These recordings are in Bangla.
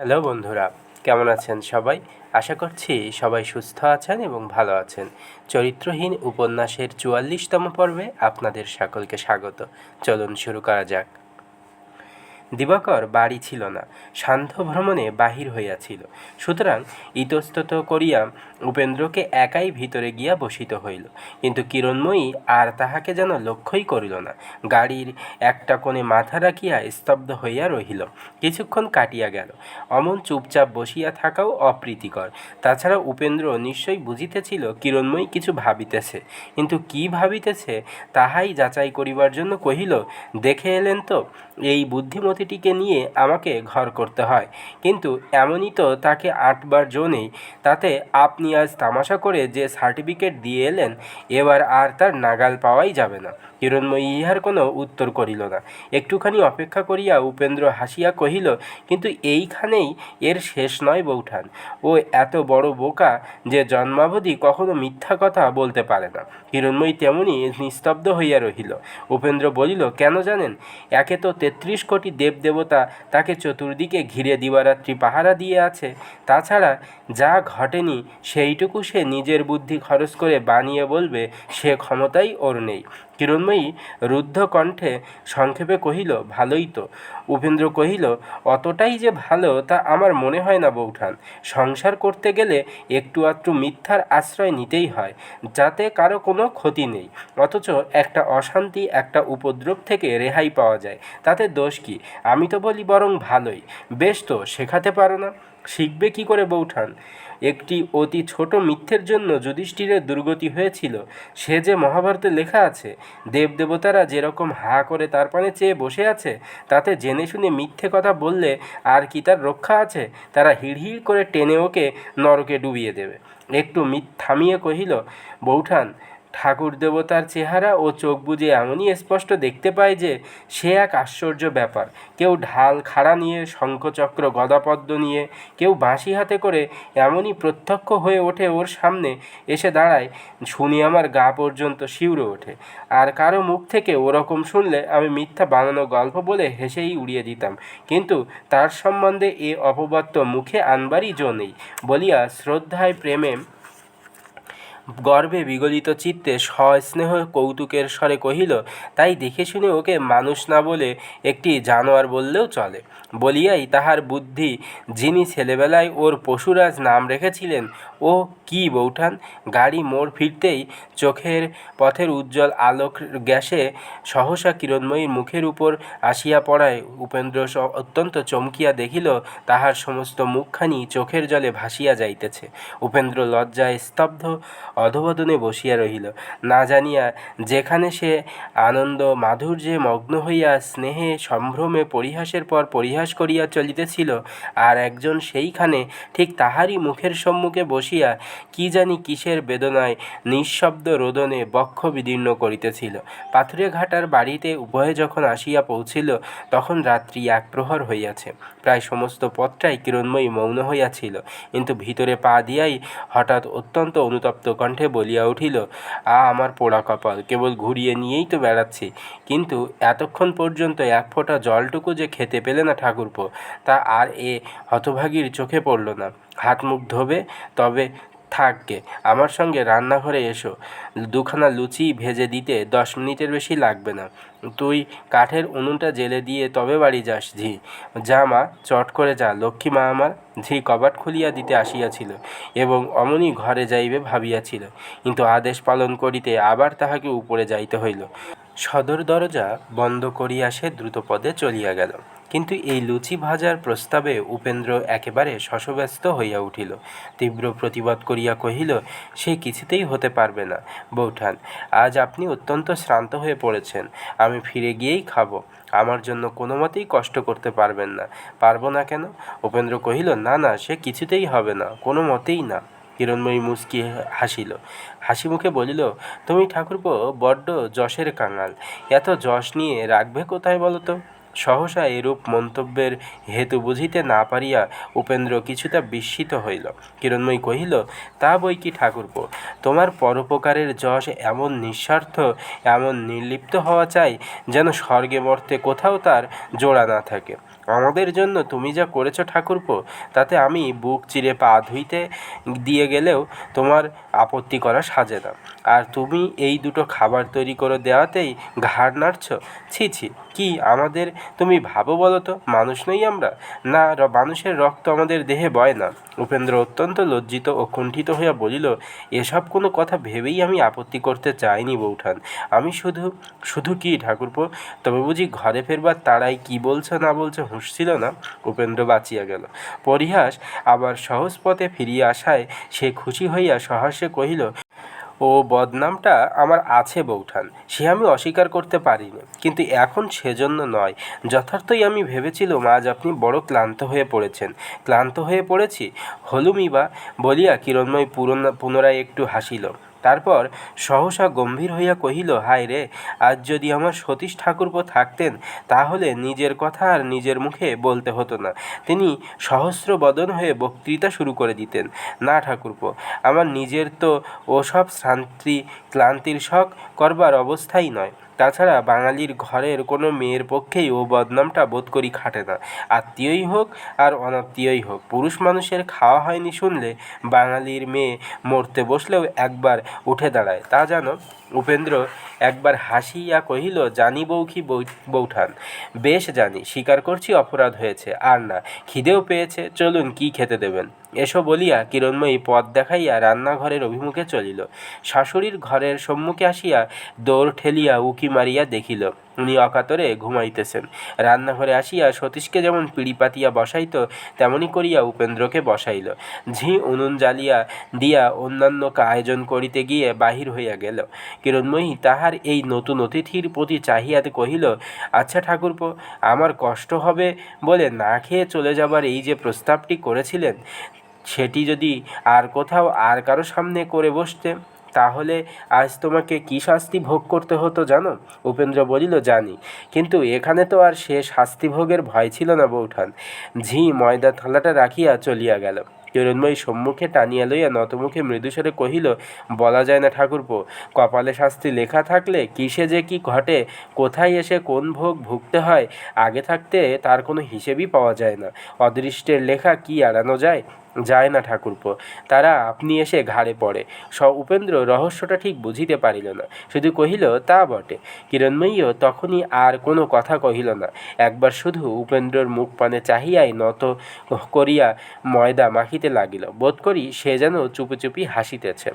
হ্যালো বন্ধুরা, কেমন আছেন সবাই? আশা করছি সবাই সুস্থ আছেন এবং ভালো আছেন। চরিত্রহীন উপন্যাসের ৪৪তম পর্বে আপনাদের সকলকে স্বাগত। চলুন শুরু করা যাক। দিবাকর বাড়ি ছিল না, সান্ধ্য ভ্রমণে বাহির হইয়াছিল। সুতরাং ইতস্তত করিয়া উপেন্দ্রকে একাই ভিতরে গিয়া বসিতে হইল। কিন্তু কিরণময়ী আর তাহাকে যেন লক্ষ্যই করিল না। গাড়ির একটা কোণে মাথা রাখিয়া স্তব্ধ হইয়া রহিল। কিছুক্ষণ কাটিয়া গেল। অমন চুপচাপ বসিয়া থাকাও অপ্রীতিকর। তাছাড়া উপেন্দ্র নিশ্চয়ই বুঝিতেছিল কিরণময়ী কিছু ভাবিতেছে, কিন্তু কি ভাবিতেছে তাহাই যাচাই করিবার জন্য কহিল, দেখে এলেন তো, এই বুদ্ধিমতীটিকে নিয়ে আমাকে ঘর করতে হয়, কিন্তু এমনই তো তাকে আঁটবার জো নেই। তাতে আপনি আজ তামাশা করে যে সার্টিফিকেট দিয়ে এলেন, এবার আর তার নাগাল পাওয়াই যাবে না। কিরণময়ী ইহার কোনো উত্তর করিল না। একটুখানি অপেক্ষা করিয়া উপেন্দ্র হাসিয়া কহিল, কিন্তু এইখানেই এর শেষ নয় বৌঠান। ও এত বড় বোকা যে জন্মাবধি কখনো মিথ্যা কথা বলতে পারে না। কিরণময়ী তেমনি নিস্তব্ধ হইয়া রহিল। উপেন্দ্র বলিল, কেন জানেন? একে তো ৩৩ কোটি দেবদেবতা তাকে চতুর্দিকে ঘিরে দিবারাত্রি পাহারা দিয়ে আছে। তাছাড়া যা ঘটেনি সেইটুকু সে নিজের বুদ্ধি খরচ করে বানিয়ে বলবে, সে ক্ষমতাই ওর নেই। কিরণময়ী রুদ্ধ কণ্ঠে সংক্ষেপে কহিল, ভালোই তো। উপেন্দ্র কহিল, অতটাই যে ভালো তা আমার মনে হয় না বৌঠান। সংসার করতে গেলে একটু আধটু মিথ্যার আশ্রয় নিতেই হয়, যাতে কারো কোনো ক্ষতি নেই, অথচ একটা অশান্তি, একটা উপদ্রব থেকে রেহাই পাওয়া যায়। তাতে দোষ কি? আমি তো বলি বরং ভালোই। বেশ তো, শেখাতে পারো না? শিখবে কি করে বৌঠান? একটি অতি ছোট মিথ্যের জন্য যুধিষ্ঠিরের দুর্গতি হয়েছিল, সে যে মহাভারতে লেখা আছে। দেবদেবতারা যেরকম হা করে তার পানে চেয়ে বসে আছে, তাতে জেনে শুনে মিথ্যে কথা বললে আর কি তার রক্ষা আছে? তারা হিড়হিড় করে টেনে ওকে নরকে ডুবিয়ে দেবে। একটু থামিয়ে কহিল, বৌঠান, ঠাকুর দেবতার চেহারা ও চোখ বুজে এমনই স্পষ্ট দেখতে পায় যে সে এক আশ্চর্য ব্যাপার। কেউ ঢাল খাড়া নিয়ে, শঙ্খচক্র গদাপদ্ম নিয়ে, কেউ বাঁশি হাতে করে এমনই প্রত্যক্ষ হয়ে ওঠে ওর সামনে এসে দাঁড়ায়, শুনি আমার গা পর্যন্ত শিউরে ওঠে। আর কারো মুখ থেকে ওরকম শুনলে আমি মিথ্যা বানানো গল্প বলে হেসেই উড়িয়ে দিতাম, কিন্তু তার সম্বন্ধে এ অপবাদ তো মুখে আনবারই জো নেই বলিয়া শ্রদ্ধায় প্রেমে গর্বে বিগলিত চিত্তে সস্নেহ কৌতুকের স্বরে কহিল, তাই দেখে শুনে ওকে মানুষ না বলে একটি জানোয়ার বললেও চলে। বলিয়াই তাহার বুদ্ধি, যিনি ছেলেবেলায় ওর পশুরাজ নাম রেখেছিলেন, ও কি বৌঠান! গাড়ি মোড় ফিরতেই চোখের পথের উজ্জ্বল আলোক গ্যাসে সহসা কিরণময়ীর মুখের উপর আসিয়া পড়ায় উপেন্দ্র অত্যন্ত চমকিয়া দেখিল, তাহার সমস্ত মুখখানি চোখের জলে ভাসিয়া যাইতেছে। উপেন্দ্র লজ্জায় স্তব্ধ অধোবদনে বসিয়া রহিল, না জানিয়া যেখানে সে আনন্দ মাধুর্যে মগ্ন হইয়া স্নেহে সম্ভ্রমে পরিহাসের পর পরিহাস করিয়া চলিতেছিল, আর একজন সেইখানে ঠিক তাহারই মুখের সম্মুখে বসিয়া কি জানি কিসের বেদনায় নিঃশব্দ রোদনে বক্ষ বিদীর্ণ করিতেছিল। পাথুরে ঘাটার বাড়িতে উভয়ে যখন আসিয়া পৌঁছিল, তখন রাত্রি ১ প্রহর হইয়াছে। প্রায় সমস্ত পথটাই কিরণময়ী মৌন হইয়াছিল, কিন্তু ভিতরে পা দিয়াই হঠাৎ অত্যন্ত অনুতপ্ত কণ্ঠে বলিয়া উঠিল, আমার পোড়া কপাল, কেবল ঘুরিয়ে নিয়েই তো বেড়াচ্ছি, কিন্তু এতক্ষণ পর্যন্ত এক ফোঁটা জলটুকু যে খেতে পেলে না ঠাকুরপো, তা আর এ হতভাগীর চোখে পড়ল না। হাত মুখ ধোবে? তবে থাকগে, আমার সঙ্গে রান্নাঘরে এসো, দুখানা লুচি ভেজে দিতে 10 মিনিটের বেশি লাগবে না। তুই কাঠের উনুনটা জেলে দিয়ে তবে বাড়ি যাস ঝি। যা মা, চট করে যা, লক্ষ্মী মা আমার। ঝি কবাট খুলিয়া দিতে আসিয়াছিল এবং অমনি ঘরে যাইবে ভাবিয়াছিল, কিন্তু আদেশ পালন করিতে আবার তাহাকে উপরে যাইতে হইল। সদর দরজা বন্ধ করিয়া সে দ্রুতপদে চলিয়া গেল। কিন্তু এই লুচি ভাজার প্রস্তাবে উপেন্দ্র একেবারে শশব্যস্ত হইয়া উঠিল। তীব্র প্রতিবাদ করিয়া কহিল, সে কিছুতেই হতে পারবে না বৌঠান। আজ আপনি অত্যন্ত শ্রান্ত হয়ে পড়েছেন, আমি ফিরে গিয়েই খাবো। আমার জন্য কোনো মতেই কষ্ট করতে পারবেন না। পারবো না কেন? উপেন্দ্র কহিল, না না, সে কিছুতেই হবে না, কোনো মতেই না। কিরণময়ী মুচকি হাসিল, হাসি মুখে বলিল, তুমি ঠাকুরপো বড্ড যশের কাঙাল, এত যশ নিয়ে রাখবে কোথায় বলো তো? সহসা এরূপ মন্তব্যের হেতু বুঝিতে না পারিয়া উপেন্দ্র কিছুটা বিস্মিত হইল। কিরণময়ী কহিল, তা বই কি ঠাকুরপো, তোমার পরোপকারের যশ এমন নিঃস্বার্থ, এমন নির্লিপ্ত হওয়া চাই যেন স্বর্গে মর্তে কোথাও তার জোড়া না থাকে। আমাদের জন্য তুমি যা করেছো ঠাকুরপো, তাতে আমি বুক চিরে পা ধুইতে দিয়ে গেলেও তোমার আপত্তি করা সাজে না। আর তুমি এই দুটো খাবার তৈরি করে দেওয়াতেই ঘাড় নাড়ছ। ছি ছি, কি আমাদের তুমি ভাবো বলো তো, মানুষ নই আমরা? না, মানুষের রক্ত আমাদের দেহে বয় না? উপেন্দ্র অত্যন্ত লজ্জিত ও কুণ্ঠিত হইয়া বলিল, এসব কোনো কথা ভেবেই আমি আপত্তি করতে চাইনি বৌঠান। আমি শুধু কি ঠাকুরপো, তবে বুঝি ঘরে ফেরবার তাড়াই কি বলছো না বলছো হুঁশ ছিল না? উপেন্দ্র বাঁচিয়া গেল। পরিহাস আবার সহজ পথে ফিরিয়া আসায় সে খুশি হইয়া সহাস্যে কহিল, ও বদনামটা আমার আছে বৌঠান, সে আমি অস্বীকার করতে পারিনি, কিন্তু এখন সেজন্য নয়। যথার্থই আমি ভেবেছিলুম আজ আপনি বড় ক্লান্ত হয়ে পড়েছেন। ক্লান্ত হয়ে পড়েছি হলুমই বা, বলিয়া কিরণময় পুনরায় একটু হাসিল। তারপর সহসা গম্ভীর হইয়া কহিল, হায় রে, আজ যদি আমার সতীশ ঠাকুরপো থাকতেন, তাহলে নিজের কথা আর নিজের মুখে বলতে হতো না। তিনি সহস্র বদন হয়ে বক্তৃতা শুরু করে দিতেন। না ঠাকুরপো, আমার নিজের তো ওসব শ্রান্তি ক্লান্তির শখ করবার অবস্থাই নয়। তাছাড়া বাঙালির ঘরের কোনো মেয়ের পক্ষেই ও বদনামটা বোধ করি খাটে না। আত্মীয়ই হোক আর অনাত্মীয়ই হোক, পুরুষ মানুষের খাওয়া হয়নি শুনলে বাঙালির মেয়ে মরতে বসলেও একবার উঠে দাঁড়ায়, তা জানো? উপেন্দ্র একবার হাসিয়া কহিল, জানি বৌকি বৌঠান, বেশ জানি, স্বীকার করছি অপরাধ হয়েছে। আর না, খিদেও পেয়েছে, চলুন কি খেতে দেবেন। এসো বলিয়া কিরণময়ী পথ দেখাইয়া রান্নাঘরের অভিমুখে চলিল। শাশুড়ির ঘরের সম্মুখে আসিয়া দৌড় ঠেলিয়া উকি মারিয়া দেখিল উনি অকাতরে ঘুমাইতেছেন। রান্নাঘরে আসিয়া সতীশকে যেমন পিঁড়ি পাতিয়া বসাইত, তেমনি করিয়া উপেন্দ্রকে বসাইল। ঝি উনুন জ্বালিয়া দিয়া অন্যান্য আয়োজন করিতে গিয়ে বাহির হইয়া গেল। কিরণময়ী তাহার এই নতুন অতিথির প্রতি চাহিয়াতে কহিল, আচ্ছা ঠাকুরপো, আমার কষ্ট হবে বলে না খেয়ে চলে যাবার এই যে প্রস্তাবটি করেছিলেন, সেটি যদি আর কোথাও আর কারো সামনে করে বসতে, তাহলে আজ তোমাকে কী শাস্তি ভোগ করতে হতো জানো? উপেন্দ্র বলিল, জানি, কিন্তু এখানে তো আর সে শাস্তি ভোগের ভয় ছিল না বৌঠান। ঝি ময়দা থালাটা রাখিয়া চলিয়া গেল। কিরণময়ী সম্মুখে টানিয়া লইয়া নতমুখে মৃদুস্বরে কহিল, বলা যায় না ঠাকুরপো, কপালে শাস্তি লেখা থাকলে কিসে যে কি ঘটে, কোথায় এসে কোন ভোগ ভুগতে হয়, আগে থাকতে তার কোনো হিসেবই পাওয়া যায় না। অদৃষ্টের লেখা কি এড়ানো যায়? যায় না ঠাকুরপো, তারা আপনি এসে ঘাড়ে পড়ে। উপেন্দ্র রহস্যটা ঠিক বুঝিতে পারিল না, শুধু কহিল, তা বটে। কিরণময়ীও তখনই আর কোনো কথা কহিল না। একবার শুধু উপেন্দ্রর মুখ পানে চাহিয়াই নত করিয়া ময়দা মাখিতে লাগিল। বোধ করি সে যেন চুপি চুপি হাসিতেছে।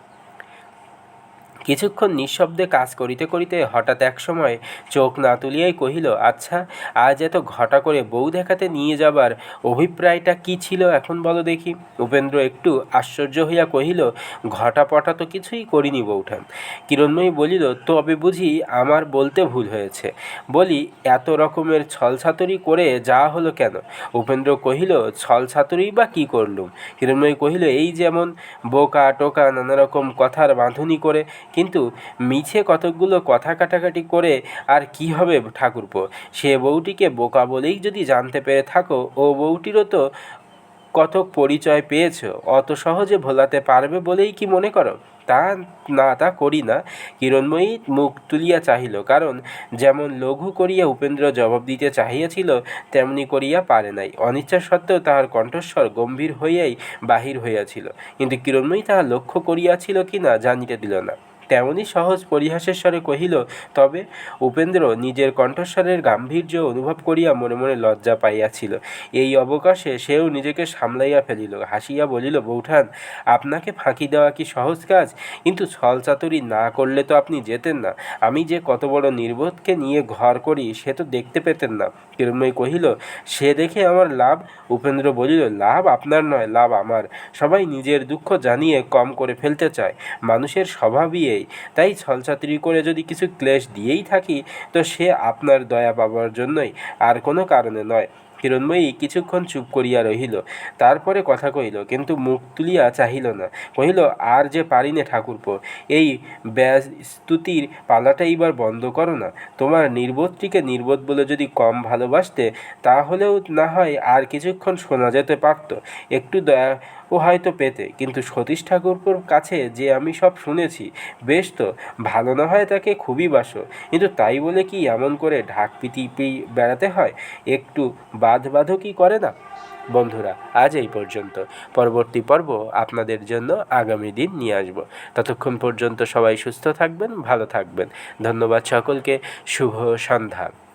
কিছুক্ষণ নিঃশব্দে কাজ করিতে করিতে হঠাৎ এক সময় চোখ না তুলিয়াই কহিল, আচ্ছা, আজ এত ঘটা করে বউ দেখাতে নিয়ে যাবার অভিপ্রায়টা কি ছিল এখন বলো দেখি? উপেন্দ্র একটু আশ্চর্য হইয়া কহিল, ঘটাপটা তো কিছুই করিনি বৌঠান। কিরণময়ী বলিল, তবে বুঝি আমার বলতে ভুল হয়েছে। বলি, এত রকমের ছলছাতুরি করে যাওয়া হলো কেন? উপেন্দ্র কহিল, ছলছাতুরি বা কী করলুম? কিরণময়ী কহিল, এই যেমন বোকা টোকা নানা রকম কথার বাঁধুনি করে, কিন্তু মিছে কতকগুলো কথা কাটাকাটি করে আর কি হবে ঠাকুরপো? সে বউটিকে বোকা বলেই যদি জানতে পেরে থাকো, ও বউটিরও তো কতক পরিচয় পেয়েছ, অত সহজে ভোলাতে পারবে বলেই কি মনে করো? তা না, তা করি না। কিরণময়ী মুখ তুলিয়া চাহিল, কারণ যেমন লঘু করিয়া উপেন্দ্র জবাব দিতে চাহিয়াছিল, তেমনি করিয়া পারে নাই। অনিচ্ছা সত্ত্বেও তাহার কণ্ঠস্বর গম্ভীর হইয়াই বাহির হইয়াছিল, কিন্তু কিরণময়ী তাহা লক্ষ্য করিয়াছিল কি না জানিতে দিল না। তেমনি সহজ পরিহাসের স্বরে কহিল, তবে? উপেন্দ্র নিজের কণ্ঠস্বরের গাম্ভীর্য অনুভব করিয়া মনে মনে লজ্জা পাইয়াছিল। এই অবকাশে সেও নিজেকে সামলাইয়া ফেলিল, হাসিয়া বলিল, বৌঠান, আপনাকে ফাঁকি দেওয়া কি সহজ কাজ? কিন্তু ছলচাতুরি না করলে তো আপনি যেতেন না। আমি যে কত বড় নির্বোধকে নিয়ে ঘর করি সে তো দেখতে পেতেন না। কিরণময়ী কহিল, সে দেখে আমার লাভ? উপেন্দ্র বলিল, লাভ আপনার নয়, লাভ আমার। সবাই নিজের দুঃখ জানিয়ে কম করে ফেলতে চায়, মানুষের স্বভাবই এই। তাই ছলছাতুরি করে যদি কিছু ক্লেশ দিয়েই থাকি, তো সে আপনার দয়া পাবার জন্যই, আর কোনো কারণে নয়। কিরণময়ী কিছুক্ষণ চুপ করিয়া রহিল, তারপরে কথা কহিল, কিন্তু মুখ তুলিয়া চাহিল না। কহিল, আর যে পারি নে ঠাকুরপো, এই ব্যাস্তুতির পালাটা এইবার বন্ধ করো না। তোমার নির্বোধটিকে নির্বোধ বলে যদি কম ভালোবাসতে, তাহলেও না হয় আর কিছুক্ষণ শোনা যেতে পারত, একটু দয়া ও হয়তো পেতে। কিন্তু সতীশ ঠাকুরপোর কাছে যে আমি সব শুনেছি, বেশ তো, ভালো না হয় তাকে খুবই বাসো, কিন্তু তাই বলে কি এমন করে ঢাক পিটিয়ে বেড়াতে হয়? একটু বাদ বাঁধবাধকই করে না। বন্ধুরা, আজ এই পর্যন্ত। পরবর্তী পর্ব আপনাদের জন্য আগামী দিন নিয়ে আসব। ততক্ষণ পর্যন্ত সবাই সুস্থ থাকবেন, ভালো থাকবেন। ধন্যবাদ সকলকে। শুভ সন্ধ্যা।